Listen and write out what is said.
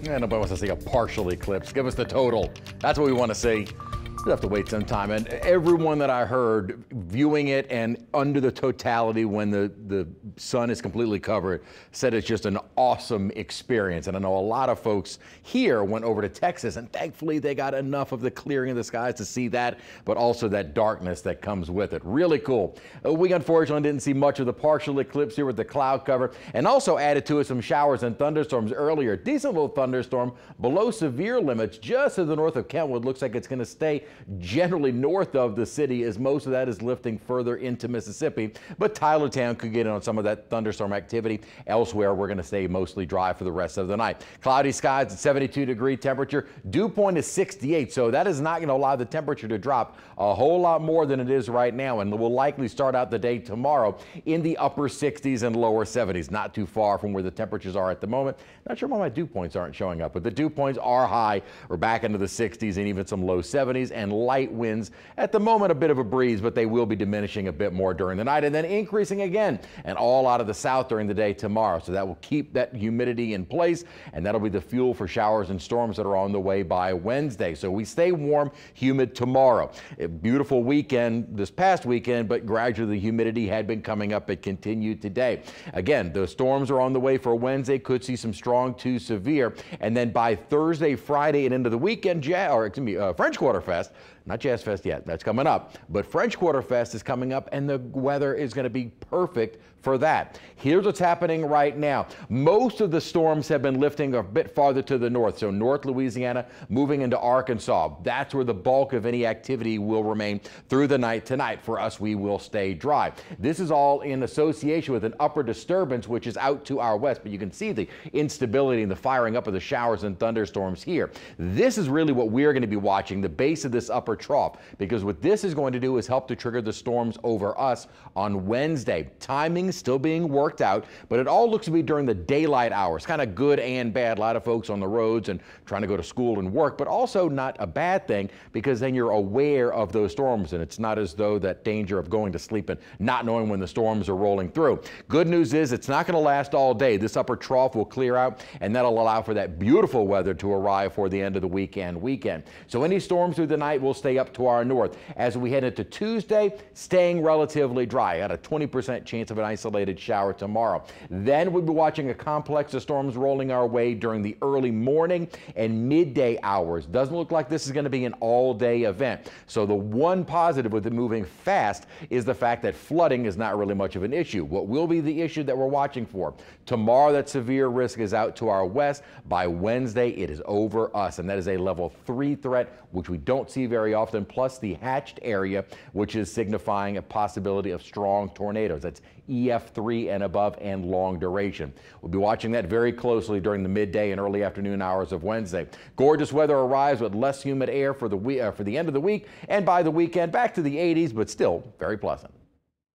And nobody wants to see a partial eclipse. Give us the total. That's what we want to see. We'll have to wait some time. And everyone that I heard viewing it and under the totality when the sun is completely covered said it's just an awesome experience. And I know a lot of folks here went over to Texas, and thankfully they got enough of the clearing of the skies to see that, but also that darkness that comes with it. Really cool. We unfortunately didn't see much of the partial eclipse here with the cloud cover, and also added to it some showers and thunderstorms earlier. Decent little thunderstorm below severe limits just to the north of Kentwood. Looks like it's going to stay generally north of the city, as most of that is lifting further into Mississippi. But Tylertown could get in on some of that thunderstorm activity. Elsewhere, we're going to stay mostly dry for the rest of the night. Cloudy skies at 72-degree temperature. Dew point is 68, so that is not going to allow the temperature to drop a whole lot more than it is right now, and we'll likely start out the day tomorrow in the upper 60s and lower 70s. Not too far from where the temperatures are at the moment. Not sure why my dew points aren't showing up, but the dew points are high. We're back into the 60s and even some low 70s, and light winds. At the moment, a bit of a breeze, but they will be diminishing a bit more during the night and then increasing again, and all out of the south during the day tomorrow. So that will keep that humidity in place, and that'll be the fuel for showers and storms that are on the way by Wednesday. So we stay warm, humid tomorrow. A beautiful weekend this past weekend, but gradually the humidity had been coming up. It continued today. Again, the storms are on the way for Wednesday. Could see some strong to severe, and then by Thursday, Friday, and into the weekend, French Quarter Fest. Not Jazz Fest yet, that's coming up, but French Quarter Fest is coming up, and the weather is going to be perfect for that. Here's what's happening right now. Most of the storms have been lifting a bit farther to the north, so North Louisiana moving into Arkansas. That's where the bulk of any activity will remain through the night tonight. For us, we will stay dry. This is all in association with an upper disturbance, which is out to our west, but you can see the instability and the firing up of the showers and thunderstorms here. This is really what we're going to be watching, the base of this upper trough, because what this is going to do is help to trigger the storms over us on Wednesday. Timing still being worked out, but it all looks to be during the daylight hours. Kind of good and bad. A lot of folks on the roads and trying to go to school and work, but also not a bad thing, because then you're aware of those storms, and it's not as though that danger of going to sleep and not knowing when the storms are rolling through. Good news is it's not going to last all day. This upper trough will clear out, and that'll allow for that beautiful weather to arrive for the end of the weekend. So any storms through the night will stay up to our north. As we head into Tuesday, staying relatively dry at a 20% chance of an isolated shower tomorrow. Then we'll be watching a complex of storms rolling our way during the early morning and midday hours. Doesn't look like this is going to be an all-day event. So the one positive with it moving fast is the fact that flooding is not really much of an issue. What will be the issue that we're watching for? Tomorrow, that severe risk is out to our west. By Wednesday, it is over us, and that is a level 3 threat, which we don't see very often, plus the hatched area, which is signifying a possibility of strong tornadoes. That's EF3 and above and long duration. We'll be watching that very closely during the midday and early afternoon hours of Wednesday. Gorgeous weather arrives with less humid air for the end of the week, and by the weekend back to the 80s, but still very pleasant.